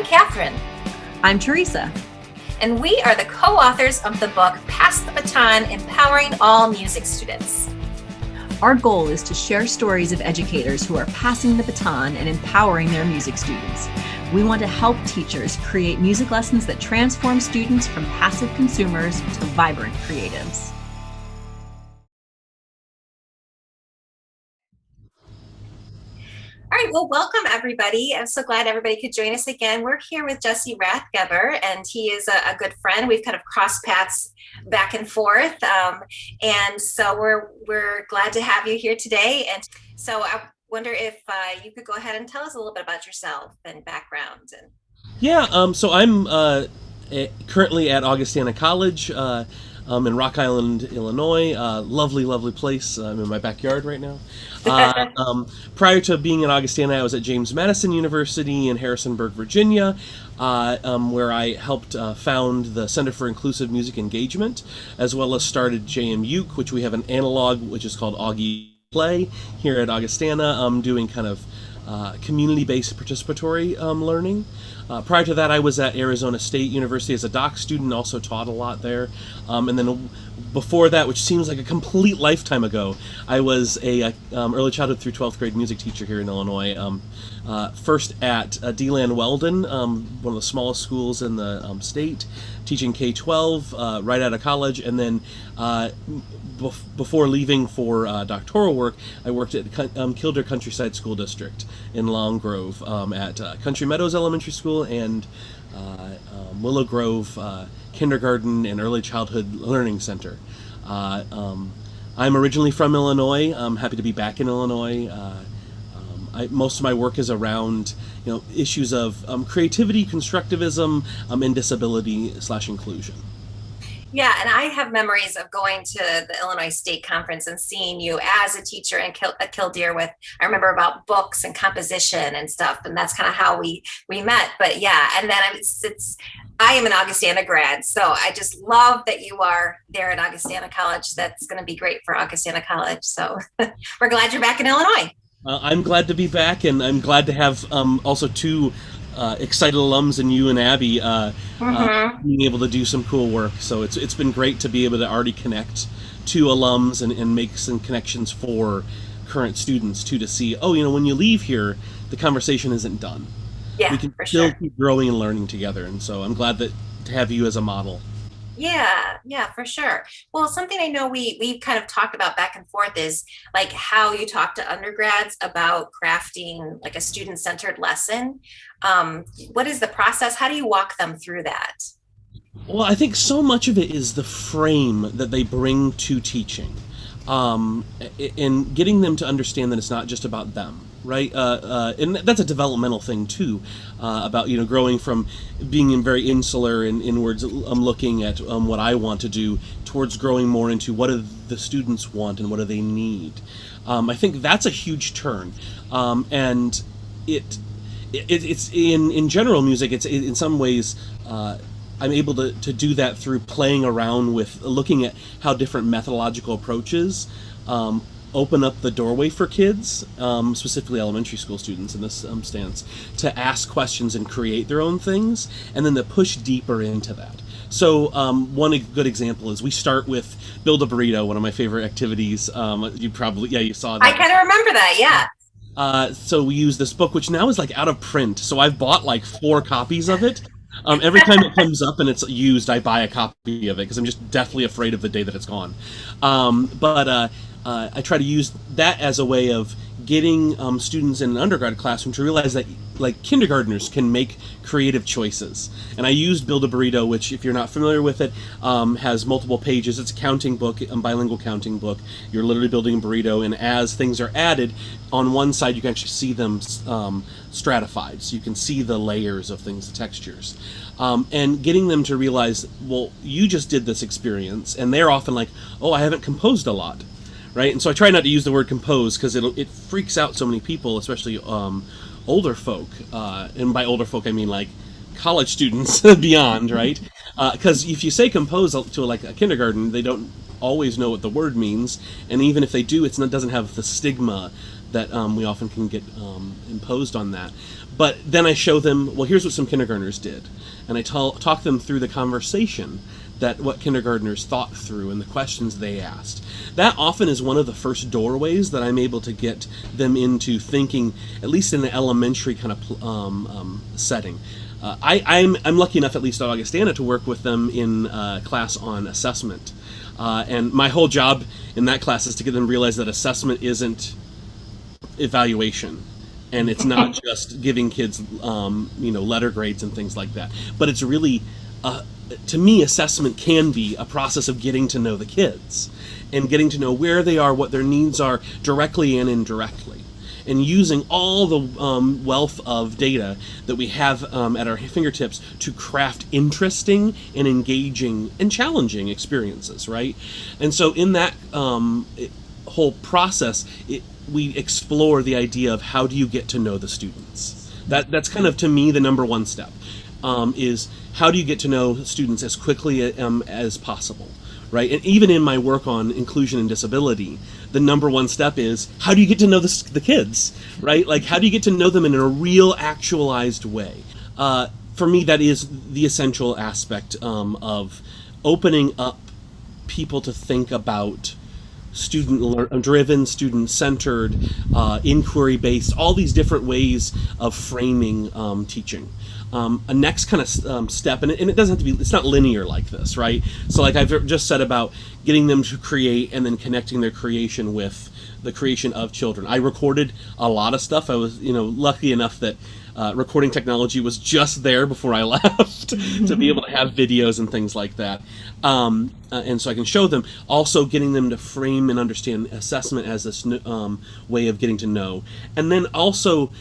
I'm Kathryn. I'm Theresa. And we are the co-authors of the book, Pass the Baton, Empowering All Music Students. Our goal is to share stories of educators who are passing the baton and empowering their music students. We want to help teachers create music lessons that transform students from passive consumers to vibrant creatives. All right, well, welcome everybody. I'm so glad everybody could join us again. We're here with Jesse Rathgeber, and he is a good friend. We've kind of crossed paths back and forth, and so we're glad to have you here today. And so I wonder if you could go ahead and tell us a little bit about yourself and background. So I'm currently at Augustana College. In Rock Island, Illinois. Lovely, lovely place. I'm in my backyard right now. Prior to being at Augustana, I was at James Madison University in Harrisonburg, Virginia, where I helped found the Center for Inclusive Music Engagement, as well as started JMUC, which we have an analog, which is called Augie Play, here at Augustana, doing kind of community-based participatory learning. Prior to that, I was at Arizona State University as a doc student, also taught a lot there. And then before that, which seems like a complete lifetime ago, I was a early childhood through 12th grade music teacher here in Illinois. First at DeLand Weldon, one of the smallest schools in the state, teaching K-12 right out of college, and then before leaving for doctoral work, I worked at Kildare Countryside School District in Long Grove at Country Meadows Elementary School and Willow Grove Kindergarten and Early Childhood Learning Center. I'm originally from Illinois. I'm happy to be back in Illinois. Most of my work is around issues of creativity, constructivism, and disability/inclusion. Yeah, and I have memories of going to the Illinois State Conference and seeing you as a teacher at Kildare with, I remember about books and composition and stuff, and that's kind of how we met. But yeah, and then I am an Augustana grad, so I just love that you are there at Augustana College. That's going to be great for Augustana College. So we're glad you're back in Illinois. I'm glad to be back, and I'm glad to have also two excited alums in you and Abby being able to do some cool work. So it's been great to be able to already connect to alums and make some connections for current students too, to see, when you leave here, the conversation isn't done. Yeah, we can for still sure. keep growing and learning together, and so I'm glad to have you as a model. Yeah, for sure. Well, something I know we've kind of talked about back and forth is like how you talk to undergrads about crafting like a student-centered lesson. What is the process? How do you walk them through that? Well, I think so much of it is the frame that they bring to teaching, and getting them to understand that it's not just about them, right? And that's a developmental thing too, about growing from being very insular and inwards, looking at what I want to do, towards growing more into what do the students want and what do they need. I think that's a huge turn, and it's in general music. It's in some ways. I'm able to do that through playing around with looking at how different methodological approaches open up the doorway for kids, specifically elementary school students in this stance, to ask questions and create their own things, and then to push deeper into that. So one good example is we start with Build a Burrito, one of my favorite activities. You saw that. I kind of remember that, yeah. So we use this book, which now is like out of print. So I've bought like 4 copies of it. Every time it comes up and it's used, I buy a copy of it because I'm just deathly afraid of the day that it's gone. But I try to use that as a way of getting students in an undergrad classroom to realize that like kindergartners can make creative choices. And I used Build a Burrito, which if you're not familiar with it, has multiple pages. It's a counting book, a bilingual counting book. You're literally building a burrito, and as things are added, on one side you can actually see them stratified, so you can see the layers of things, the textures. And getting them to realize, well, you just did this experience, and they're often like, oh, I haven't composed a lot. Right, and so I try not to use the word compose because it freaks out so many people, especially older folk. And by older folk, I mean like college students beyond, right? Because if you say compose to like a kindergarten, they don't always know what the word means, and even if they do, it doesn't have the stigma that we often can get imposed on that. But then I show them, well, here's what some kindergartners did. And I talk them through the conversation that what kindergartners thought through and the questions they asked. That often is one of the first doorways that I'm able to get them into thinking, at least in an elementary kind of setting. I'm lucky enough, at least at Augustana, to work with them in class on assessment. And my whole job in that class is to get them to realize that assessment isn't evaluation. And it's not just giving kids, letter grades and things like that. But it's really, to me, assessment can be a process of getting to know the kids and getting to know where they are, what their needs are, directly and indirectly. And using all the wealth of data that we have at our fingertips to craft interesting and engaging and challenging experiences, right? And so in that whole process, we explore the idea of how do you get to know the students. That's kind of, to me, the number one step, is how do you get to know students as quickly as possible, right? And even in my work on inclusion and disability, the number one step is how do you get to know the kids, right? Like, how do you get to know them in a real, actualized way? For me, that is the essential aspect of opening up people to think about student-driven, student-centered, inquiry-based, all these different ways of framing teaching. A next kind of step, and it doesn't have to be, it's not linear like this, right? So like I've just said about getting them to create and then connecting their creation with the creation of children. I recorded a lot of stuff. I was, lucky enough that recording technology was just there before I left to be able to have videos and things like that. And so I can show them. Also getting them to frame and understand assessment as this way of getting to know. And then also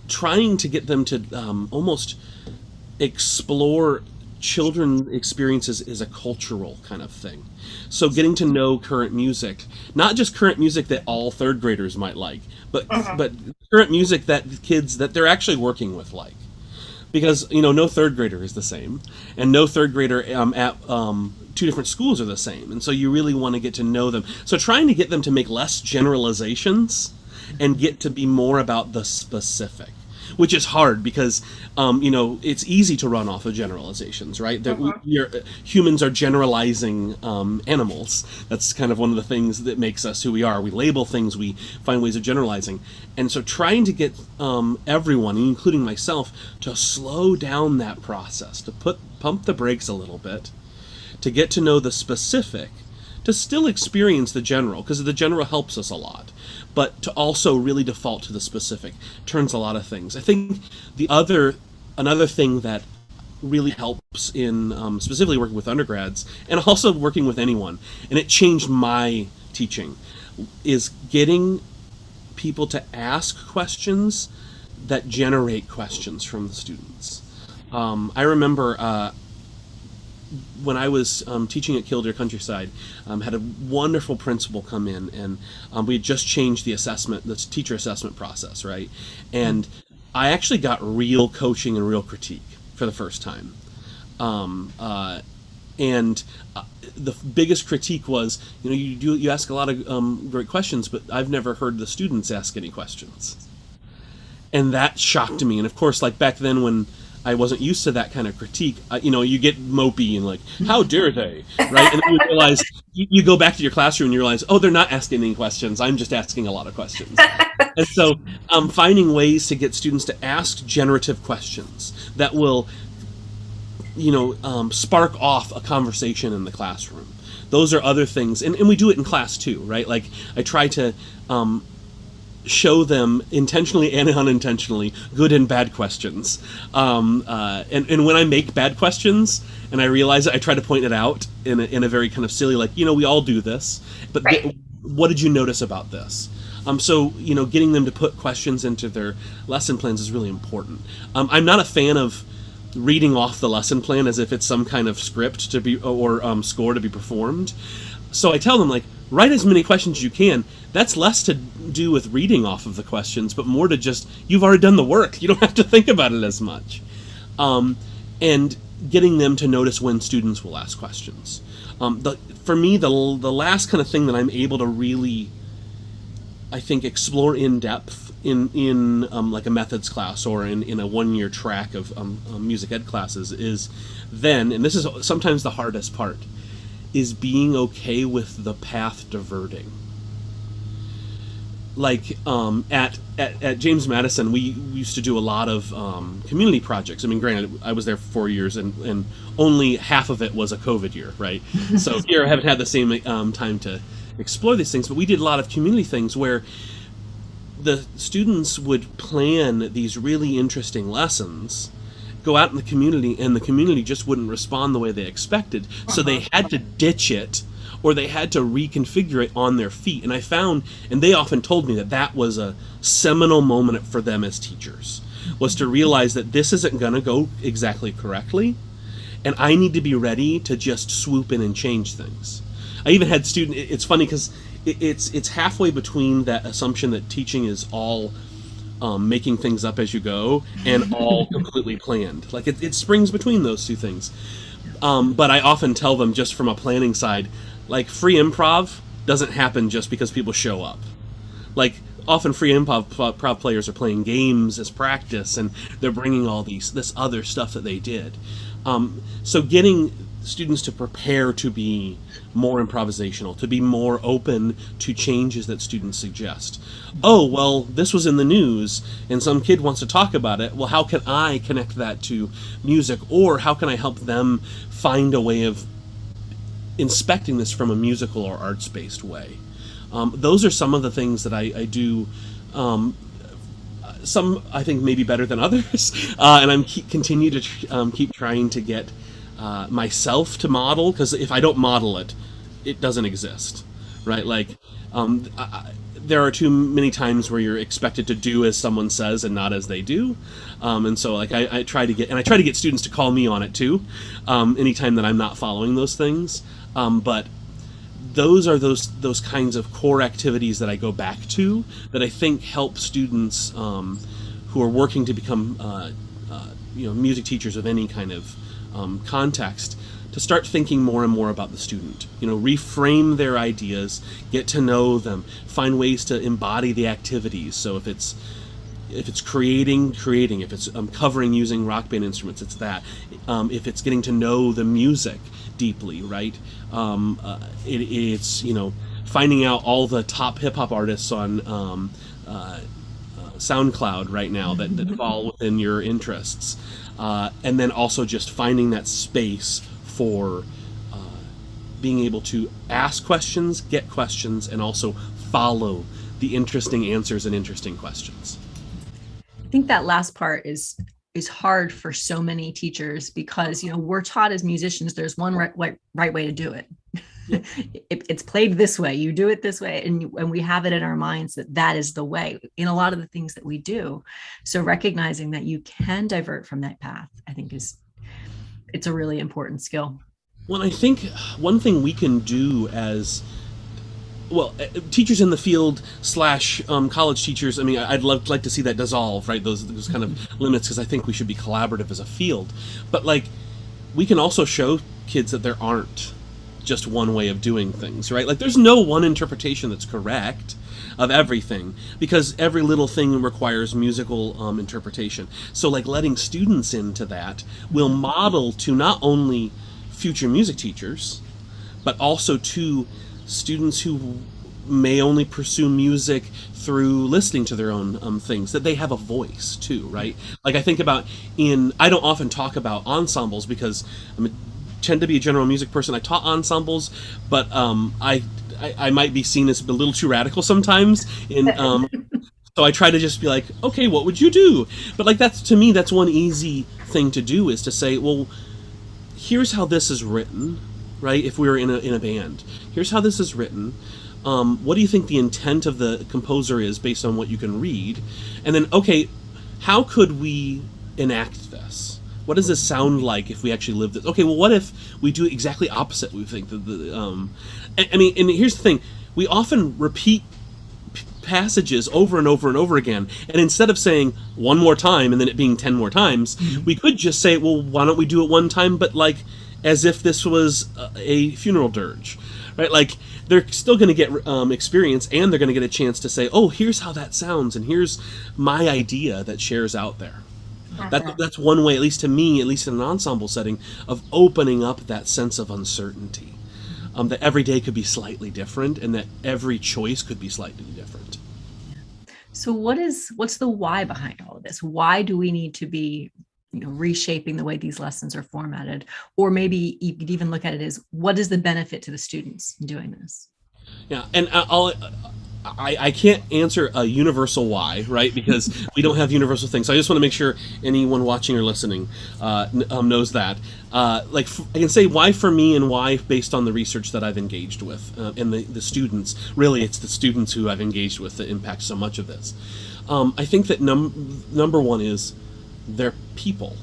trying to get them to almost explore children's experiences is a cultural kind of thing. So getting to know current music, not just current music that all third graders might like, but current music that kids that they're actually working with like. Because, no third grader is the same, and no third grader at two different schools are the same. And so you really want to get to know them. So trying to get them to make less generalizations and get to be more about the specific, which is hard because, it's easy to run off of generalizations, right? That humans are generalizing animals. That's kind of one of the things that makes us who we are. We label things, we find ways of generalizing. And so trying to get everyone, including myself, to slow down that process, to pump the brakes a little bit, to get to know the specific, to still experience the general, because the general helps us a lot, but to also really default to the specific turns a lot of things. I think another thing that really helps in specifically working with undergrads and also working with anyone, and it changed my teaching, is getting people to ask questions that generate questions from the students. I remember when I was teaching at Killdeer Countryside, had a wonderful principal come in, and we had just changed the teacher assessment process, right? And I actually got real coaching and real critique for the first time. And the biggest critique was, you ask a lot of great questions, but I've never heard the students ask any questions. And that shocked me. And of course, like back then when I wasn't used to that kind of critique, you get mopey and like, how dare they, right? And then you realize, you go back to your classroom and you realize, oh, they're not asking any questions, I'm just asking a lot of questions. And so finding ways to get students to ask generative questions that will, spark off a conversation in the classroom. Those are other things, and we do it in class too, right? Like I try to show them intentionally and unintentionally good and bad questions, and when I make bad questions and I realize it, I try to point it out in a very kind of silly, like, we all do this, but right. What did you notice about this? So getting them to put questions into their lesson plans is really important. I'm not a fan of reading off the lesson plan as if it's some kind of script to be or score to be performed. So I tell them, like, write as many questions as you can. That's less to do with reading off of the questions, but more to just, you've already done the work. You don't have to think about it as much. And getting them to notice when students will ask questions. For me, the last kind of thing that I'm able to really I think, explore in depth in like a methods class or in a 1-year track of music ed classes is then, and this is sometimes the hardest part, is being okay with the path diverting. Like at James Madison, we used to do a lot of community projects. I mean, granted, I was there for 4 years, and only half of it was a COVID year, right? So here I haven't had the same time to explore these things, but we did a lot of community things where the students would plan these really interesting lessons, go out in the community, and the community just wouldn't respond the way they expected, so they had to ditch it, or they had to reconfigure it on their feet. And I found, and they often told me, that that was a seminal moment for them as teachers, was to realize that this isn't going to go exactly correctly, and I need to be ready to just swoop in and change things. I even had it's funny because it's halfway between that assumption that teaching is all making things up as you go and all completely planned. Like it springs between those two things. But I often tell them, just from a planning side, like, free improv doesn't happen just because people show up. Like, often free improv players are playing games as practice, and they're bringing all this other stuff that they did. So getting students to prepare to be more improvisational, to be more open to changes that students suggest. Oh, well, this was in the news and some kid wants to talk about it. Well, how can I connect that to music, or how can I help them find a way of inspecting this from a musical or arts-based way? Those are some of the things that I do. Some I think maybe better than others, and I'm continue to keep trying to get myself to model, because if I don't model it, it doesn't exist, right? Like, there are too many times where you're expected to do as someone says and not as they do, and so like I try to get students to call me on it too, anytime that I'm not following those things. But those are those kinds of core activities that I go back to, that I think help students who are working to become music teachers of any kind of context, to start thinking more and more about the student. Reframe their ideas, get to know them, find ways to embody the activities. So if it's creating, if it's covering using rock band instruments, it's that. If it's getting to know the music deeply, right? It's finding out all the top hip hop artists on SoundCloud right now that fall within your interests, and then also just finding that space for being able to ask questions, get questions, and also follow the interesting answers and interesting questions. I think that last part is hard for so many teachers, because we're taught as musicians there's one right way to do it. It's played this way, you do it this way, and we have it in our minds that is the way in a lot of the things that we do. So recognizing that you can divert from that path, I think it's a really important skill. Well, I think one thing we can do as teachers in the field / college teachers, I mean, I'd like to see that dissolve, right? Those kind of limits, because I think we should be collaborative as a field. But like, we can also show kids that there aren't just one way of doing things, right? Like, there's no one interpretation that's correct of everything, because every little thing requires musical interpretation. So like, letting students into that will model to not only future music teachers, but also to students who may only pursue music through listening to their own things, that they have a voice too, right? Like, I think about I don't often talk about ensembles because tend to be a general music person. I taught ensembles, but I might be seen as a little too radical sometimes. So I try to just be like, okay, what would you do? But like, to me, that's one easy thing to do, is to say, well, here's how this is written, right? If we were in a band, here's how this is written. What do you think the intent of the composer is based on what you can read? And then, okay, how could we enact this? What does this sound like if we actually live this? Okay, well, what if we do exactly opposite? We think and here's the thing: we often repeat passages over and over and over again, and instead of saying one more time and then it being 10 more times, we could just say, well, why don't we do it one time, but like as if this was a funeral dirge, right? Like they're still going to get experience, and they're going to get a chance to say, "Oh, here's how that sounds, and here's my idea that shares out there." That's one way, at least to me, at least in an ensemble setting, of opening up that sense of uncertainty. That every day could be slightly different, and that every choice could be slightly different. So what's the why behind all of this? Why do we need to be, reshaping the way these lessons are formatted? Or maybe you could even look at it as, what is the benefit to the students in doing this? Yeah, and I can't answer a universal why, right? Because we don't have universal things. So I just want to make sure anyone watching or listening knows that. I can say why for me and why based on the research that I've engaged with and the students. Really, it's the students who I've engaged with that impact so much of this. I think that number one is they're people.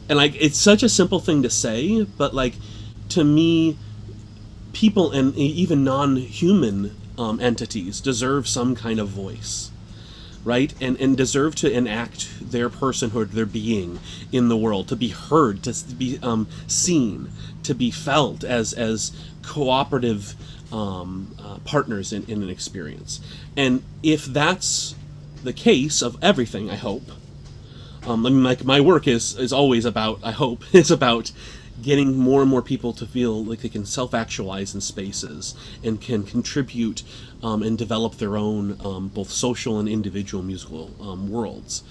And it's such a simple thing to say, but to me, people and even non-human entities deserve some kind of voice, right? And deserve to enact their personhood, their being in the world, to be heard, to be seen, to be felt as cooperative partners in an experience. And if that's the case of everything, I hope, my work is always about, I hope, is about getting more and more people to feel like they can self-actualize in spaces and can contribute and develop their own both social and individual musical worlds.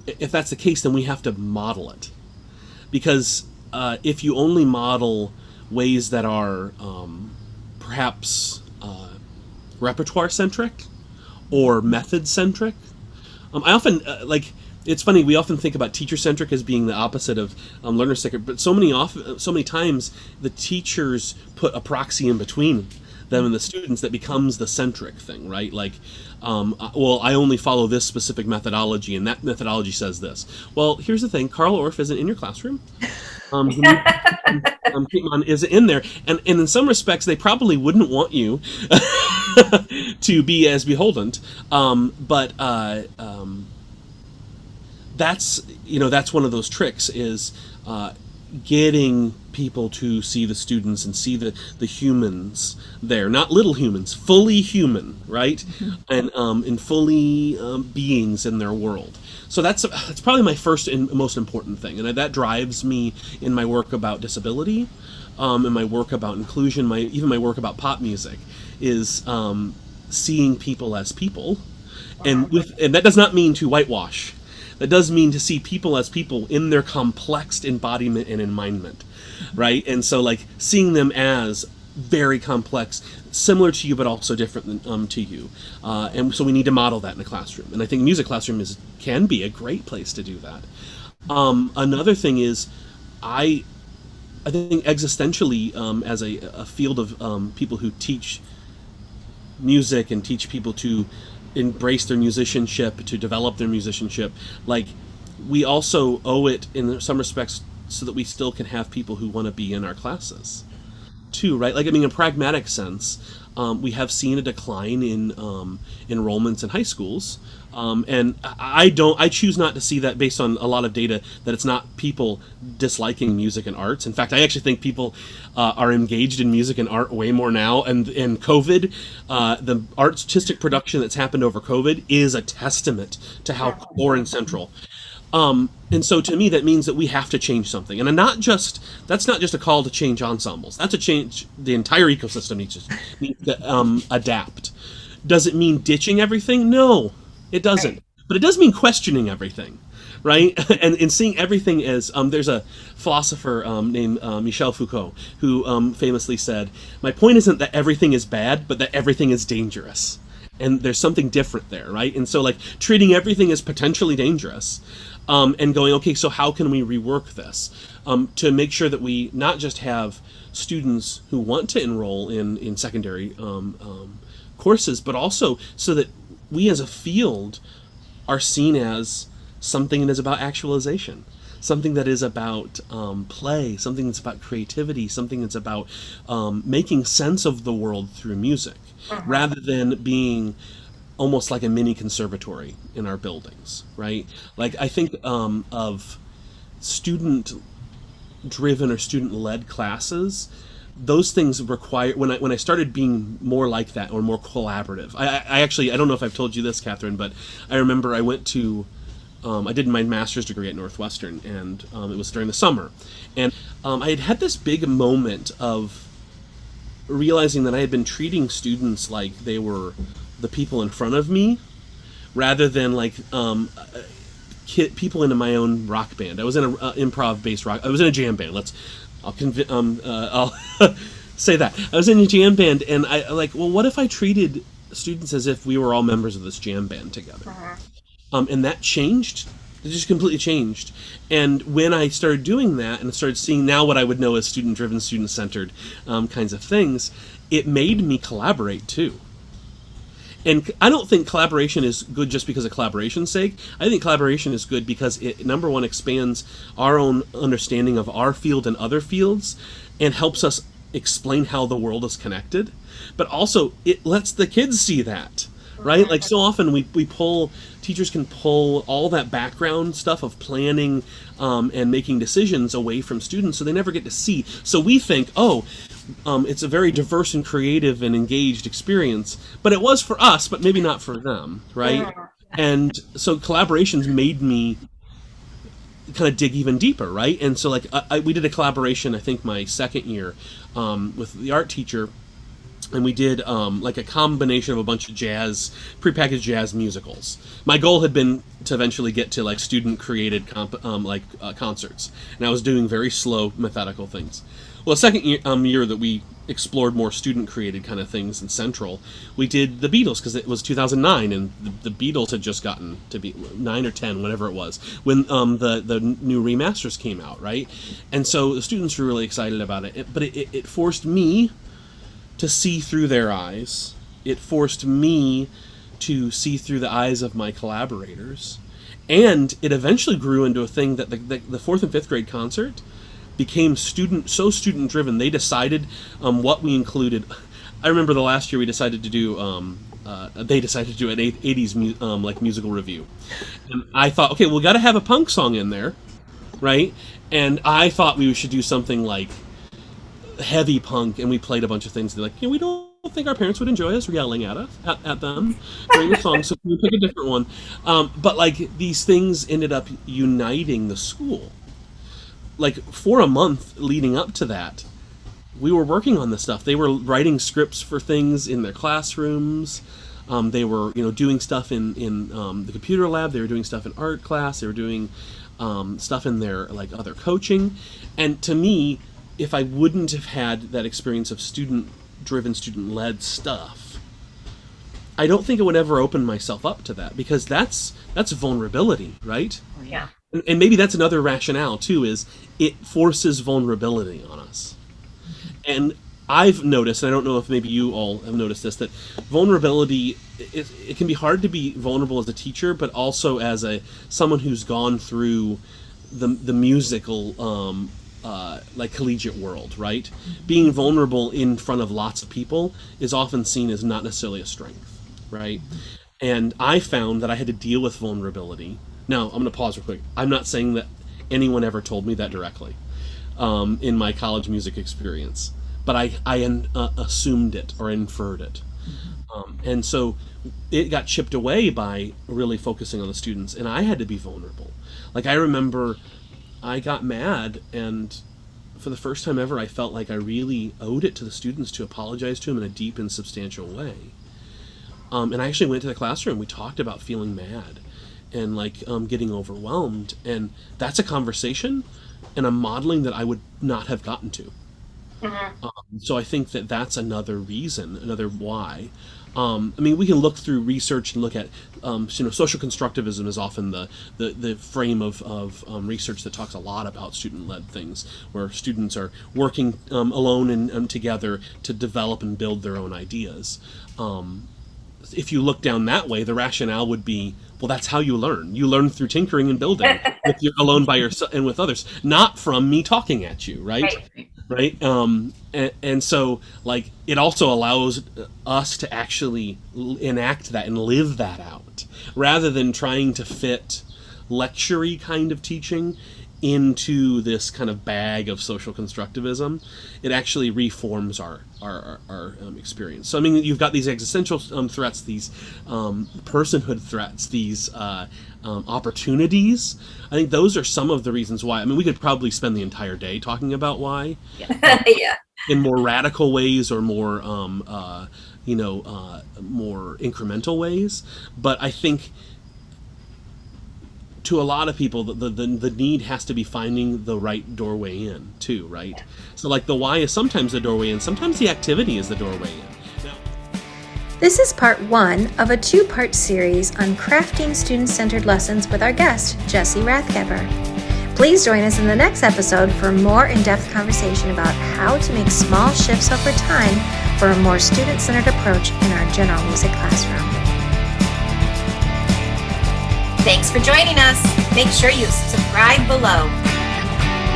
If that's the case, then we have to model it. Because if you only model ways that are perhaps repertoire-centric or method-centric, I often, it's funny, we often think about teacher-centric as being the opposite of learner-centric, but so many times the teachers put a proxy in between them and the students that becomes the centric thing, right? Well, I only follow this specific methodology, and that methodology says this. Well, here's the thing, Carl Orff isn't in your classroom. Piedmont is in there, and in some respects they probably wouldn't want you to be as beholden, but that's one of those tricks, is getting people to see the students and see the humans there, not little humans, fully human, right? And fully beings in their world. So that's probably my first and most important thing, and that drives me in my work about disability, in my work about inclusion, even my work about pop music, is seeing people as people, and that does not mean to whitewash. That does mean to see people as people in their complex embodiment and enmindment, right? And so seeing them as very complex, similar to you but also different than to you, and so we need to model that in a classroom. And I think music classroom can be a great place to do that. Another thing is, I think existentially, as a field of people who teach music and teach people to embrace their musicianship, to develop their musicianship, we also owe it in some respects so that we still can have people who want to be in our classes too, right? In a pragmatic sense, we have seen a decline in enrollments in high schools, and I choose not to see that based on a lot of data that it's not people disliking music and arts. In fact, I actually think people are engaged in music and art way more now, and in COVID, the artistic production that's happened over COVID is a testament to how core and central. And so to me, that means that we have to change something. And that's not just a call to change ensembles. That's a change. The entire ecosystem needs to adapt. Does it mean ditching everything? No, it doesn't. Right. But it does mean questioning everything, right? and seeing everything as, there's a philosopher named Michel Foucault who famously said, "My point isn't that everything is bad, but that everything is dangerous." And there's something different there, right? And so treating everything as potentially dangerous, and going, okay, so how can we rework this to make sure that we not just have students who want to enroll in secondary courses, but also so that we as a field are seen as something that is about actualization, something that is about play, something that's about creativity, something that's about making sense of the world through music, rather than being almost like a mini conservatory in our buildings, right? I think of student driven or student led classes, those things require, when I started being more like that or more collaborative. I actually, I don't know if I've told you this, Kathryn, but I remember I went to I did my master's degree at Northwestern, and it was during the summer, and I had this big moment of realizing that I had been treating students like they were the people in front of me, rather than like people into my own rock band. I was in an improv-based rock. I was in a jam band. I'll say that I was in a jam band, and I like, well, what if I treated students as if we were all members of this jam band together? And that changed. It just completely changed. And when I started doing that and started seeing now what I would know as student-driven, student-centered kinds of things, it made me collaborate too. And I don't think collaboration is good just because of collaboration's sake. I think collaboration is good because it, number one, expands our own understanding of our field and other fields and helps us explain how the world is connected. But also, it lets the kids see that, right? Like, so often teachers can pull all that background stuff of planning and making decisions away from students, so they never get to see. So we think, it's a very diverse and creative and engaged experience, but it was for us, but maybe not for them, right? And so collaborations made me kind of dig even deeper, right? And so like we did a collaboration, I think my second year, with the art teacher, and we did like a combination of a bunch of prepackaged jazz musicals. My goal had been to eventually get to like student-created concerts, and I was doing very slow, methodical things. Well, the second year that we explored more student-created kind of things in Central, we did the Beatles, because it was 2009, and the Beatles had just gotten to be 9 or 10, whatever it was, when the new remasters came out, right? And so the students were really excited about it, but it forced me to see through their eyes. It forced me to see through the eyes of my collaborators. And it eventually grew into a thing that the 4th and 5th grade concert became student-driven. They decided what we included. I remember the last year we decided to do, they decided to do an 80s musical review. And I thought, okay, we got to have a punk song in there, right? And I thought we should do something like heavy punk, and we played a bunch of things. They're like, we don't think our parents would enjoy us yelling at them during the song, so can we pick a different one? But like these things ended up uniting the school. Like for a month leading up to that, we were working on this stuff. They were writing scripts for things in their classrooms. They were doing stuff in the computer lab. They were doing stuff in art class. They were doing stuff in their like other coaching. And to me, if I wouldn't have had that experience of student-driven, student-led stuff, I don't think I would ever open myself up to that, because that's vulnerability, right? Yeah. And maybe that's another rationale too, is it forces vulnerability on us. And I've noticed, and I don't know if maybe you all have noticed this, that vulnerability, it can be hard to be vulnerable as a teacher, but also as someone who's gone through the musical like collegiate world, right? Being vulnerable in front of lots of people is often seen as not necessarily a strength, right? And I found that I had to deal with vulnerability. Now, I'm going to pause real quick. I'm not saying that anyone ever told me that directly in my college music experience, but I assumed it or inferred it. And so it got chipped away by really focusing on the students, and I had to be vulnerable. Like, I remember I got mad, and for the first time ever, I felt like I really owed it to the students to apologize to them in a deep and substantial way. And I actually went to the classroom. We talked about feeling mad and like getting overwhelmed, and that's a conversation and a modeling that I would not have gotten to. So I think that that's another reason, another why. I mean, we can look through research and look at, social constructivism is often the frame of research that talks a lot about student-led things, where students are working alone and together to develop and build their own ideas. If you look down that way, the rationale would be, well, that's how you learn. You learn through tinkering and building if you're alone by yourself and with others, not from me talking at you, right? Right. And so, like, it also allows us to actually enact that and live that out, rather than trying to fit lecture-y kind of teaching into this kind of bag of social constructivism, it actually reforms our experience. So I mean, you've got these existential threats, these personhood threats, these opportunities. I think those are some of the reasons why. I mean, we could probably spend the entire day talking about why. Yeah. In more radical ways or more more incremental ways, but I think to a lot of people, the need has to be finding the right doorway in, too, right? So, like, the why is sometimes the doorway in, sometimes the activity is the doorway in. Now, this is part 1 of a 2-part series on crafting student-centered lessons with our guest, Jesse Rathgeber. Please join us in the next episode for more in-depth conversation about how to make small shifts over time for a more student-centered approach in our general music classroom. Thanks for joining us. Make sure you subscribe below.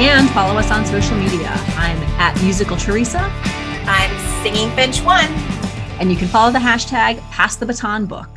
And follow us on social media. I'm at Musical Theresa. I'm Singing Finch 1. And you can follow the hashtag Pass the Baton Book.